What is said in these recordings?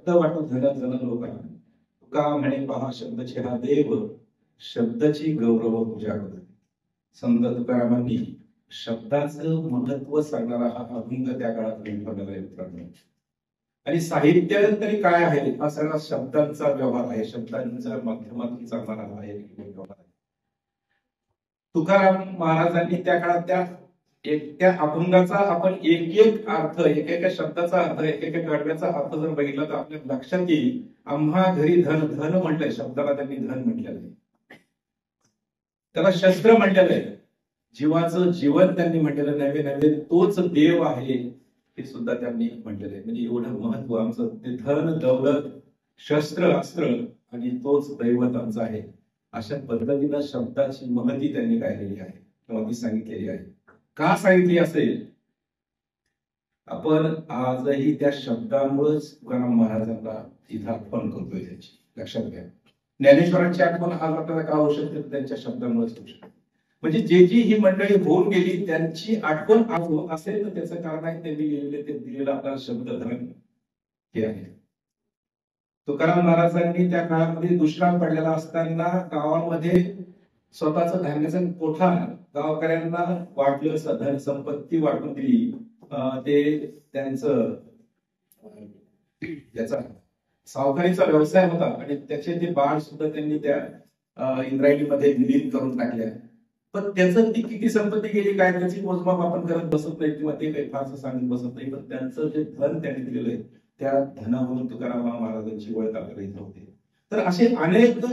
शब्द वाटो धन धन लोका, तुका म्हणे पहा शब्दची हा देव, शब्दाची गौरव पूजा करते. संत तुकारामांनी शब्दाचं महत्व सांगणारा हा अभंग त्या काळात लिहिलेला आहे मित्रांनो. आणि साहित्य तरी काय आहे, हा सगळा शब्दांचा व्यवहार आहे, शब्दांच्या माध्यमातून चालणारा हा एक व्यवहार आहे. तुकाराम महाराजांनी त्या काळात त्या अभंगाचा आपण एक एक अर्थ, एकेका शब्दाचा अर्थ, एकेका कडव्याचा अर्थ जर बघितला तर आपल्या लक्षात येईल. आम्हा घरी धन, धन म्हटलंय, शब्दाला त्यांनी धन म्हटलेलं आहे. त्याला शस्त्र म्हटलेलं आहे, जीवाचं जीवन त्यांनी म्हटलेलं नव्हे नव्हे तोच देव आहे हे सुद्धा त्यांनी म्हटलेलं आहे. म्हणजे एवढं महत्व आमचं ते धन दौलत शस्त्र अस्त्र आणि तोच दैवत आमचं आहे. अशा पद्धतीनं शब्दाची महती त्यांनी गायलेली आहे किंवा ती सांगितलेली आहे. का सांगितली असेल, आपण आजही त्या शब्दामुळेच तुकाराम महाराजांना इथं आठवण करतोय. त्याची लक्षात घ्या. ज्ञानेश्वरांची आठवण आज आपल्याला का होऊ शकते, त्यांच्या शब्दामुळेच होऊ शकते. म्हणजे जे जी ही मंडळी होऊन गेली त्यांची आठवण आज होत असेल तर त्याचं कारण आहे त्यांनी लिहिलेले ते दिलेला आपला शब्द धन हे आहे. तुकाराम महाराजांनी त्या काळामध्ये दुष्काळ पडलेला असताना गावामध्ये स्वतःच धान्याचा कोठा गावकऱ्यांना वाटलं, धन संपत्ती वाटून दिली. ते त्यांचं त्याचा सावकारीचा व्यवसाय होता आणि त्याचे ते बाळ सुद्धा त्यांनी त्या इंद्रायणीमध्ये विलीन करून टाकल्या. पण त्याचं ती किती संपत्ती गेली काय त्याची मोजमाप आपण करत बसत नाही किंवा ते काही फारसं सांगत बसत नाही. पण त्यांचं जे धन त्यांनी दिलेलं आहे त्या धनावरून तुकाराम महाराजांची ओळख आपल्याला इथं होते. तर असे अनेक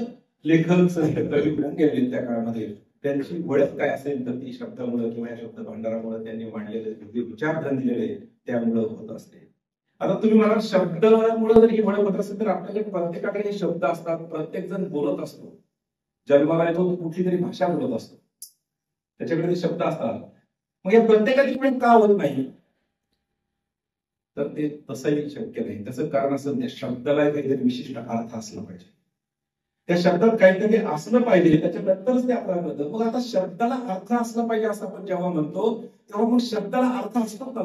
लेखक कवी होऊन गेले त्या काळामध्ये. त्यांची ओळख काय असेल तर ती शब्दामुळे किंवा या शब्द भांडारामुळे त्यांनी मांडलेले विचारधन दिलेले त्यामुळे होत असते. आता तुम्ही मला शब्दामुळे जर ही ओळख होत असेल तर आपल्याकडे प्रत्येकाकडे हे शब्द असतात, प्रत्येक जण बोलत असतो. जन्माला येतो तो कुठली तरी भाषा बोलत असतो, त्याच्याकडे ते शब्द असतात. मग या प्रत्येकाची पण का होत नाही, तर ते तसंही शक्य नाही. त्याचं कारण असं त्या शब्दाला काहीतरी विशिष्ट अर्थ असला पाहिजे, त्या शब्दात काहीतरी असलं पाहिजे, त्याच्यानंतरच ते आपल्याला कळतं. मग आता शब्दाला अर्थ असला पाहिजे असं आपण जेव्हा म्हणतो तेव्हा मग शब्दाला अर्थ असतो का,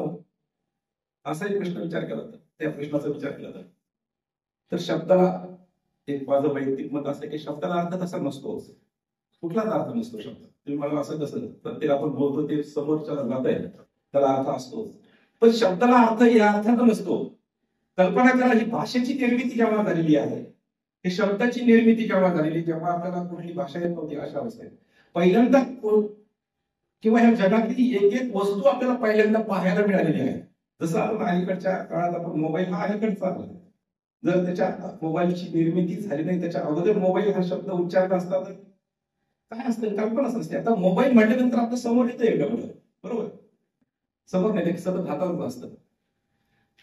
असाही प्रश्न विचार केला तर त्या प्रश्नाचा विचार केला तर शब्दाला एक माझं वैयक्तिक मत असं की शब्दाला अर्थ तसा नसतो, कुठलाच अर्थ नसतो शब्द. तुम्ही मला असं कसं प्रत्येक आपण बोलतो ते समोरच्याला जात आहे त्याला अर्थ असतो, पण शब्दाला अर्थ या अर्थानं नसतो. कल्पना करा, ही भाषेची निर्मिती जेव्हा झालेली आहे, हे शब्दाची निर्मिती जेव्हा झालेली, जेव्हा आपल्याला कुठली भाषा येत नव्हती अशा अवस्थेत पहिल्यांदा किंवा ह्या जगातली एक एक वस्तू आपल्याला पहिल्यांदा पाहायला मिळालेली आहे. जसं आपण अलीकडच्या काळात आपण मोबाईल हा अलीकडचा आला, जर त्याच्या मोबाईलची निर्मिती झाली नाही त्याच्या अगोदर मोबाईल हा शब्द उच्चारला असता तर काय असतं, कल्पनाच नसते. आता मोबाईल म्हटल्यानंतर आपल्या समोर येतं एवढं, बरोबर समोर नाही, सतत हातात असतं.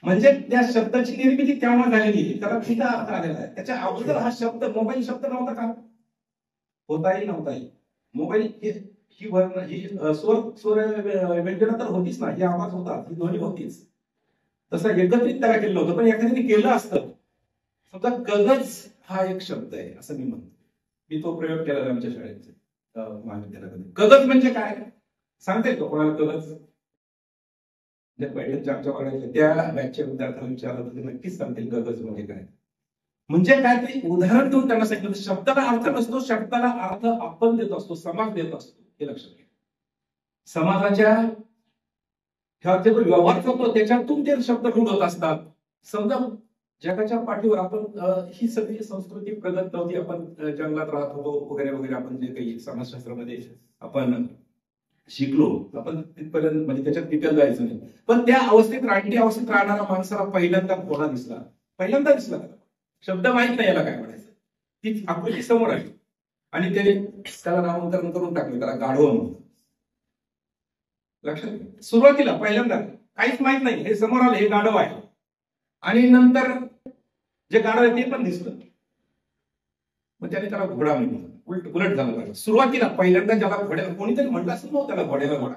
म्हणजे त्या शब्दाची निर्मिती तेव्हा झालेली आहे, त्याला तिथं अर्थ आलेला आहे. त्याच्या अगोदर हा शब्द मोबाईल शब्द नव्हता का, होताही नव्हताही. मोबाईल ही वर्ण ही स्वर व्यंजना तर होतीच ना, ही आवाज होता, ही ध्वनी होतीच. तसं एकत्रित त्याला केलं होतं. पण एखाद्याने केलं असतं, समजा गगज हा एक शब्द आहे असं मी म्हणतो, मी तो प्रयोग केला आमच्या शाळेत महाविद्यालयामध्ये. गगज म्हणजे काय सांगता येतो कोणाला? गगज पैठणच्या आमच्या वर्गाच्या त्या बॅचच्या विद्यार्थ्यांना विचारलं तर नक्कीच सांगतील गगज म्हणजे काय. म्हणजे काय ते उदाहरण देऊन त्यांना सांगितलं. शब्दाला अर्थ नसतो, शब्दाला अर्थ आपण देत असतो, समाज देत असतो, हे लक्षात घ्या. समाजाच्या ह्या व्यवहार करतो त्याच्यातून ते शब्द रुढत असतात. समजा जगाच्या पाठीवर आपण ही सगळी संस्कृती प्रगत नव्हती, आपण जंगलात राहत होतो वगैरे वगैरे, आपण जे काही समाजशास्त्रामध्ये आपण शिकलो आपण तिथपर्यंत, म्हणजे त्याच्यात टिकत जायचं नाही. पण त्या अवस्थेत रानटी अवस्थेत राहणारा माणसाला पहिल्यांदा घोडा दिसला, पहिल्यांदा दिसला शब्द माहित नाही याला काय म्हणायचं, ती आकृती समोर आली आणि त्याला नामकरण करून टाकलं, त्याला गाढव म्हणून. लक्षात सुरुवातीला पहिल्यांदा काहीच माहित नाही, हे समोर आलं हे गाढव आहे, आणि नंतर जे गाढव आहे ते पण दिसलं, मग त्याने त्याला घोडा म्हणलं. उलट झालं पाहिजे. सुरुवातीला पहिल्यांदा ज्याला घोड्या कोणीतरी म्हटलं असं त्याला घोड्याला घोडा.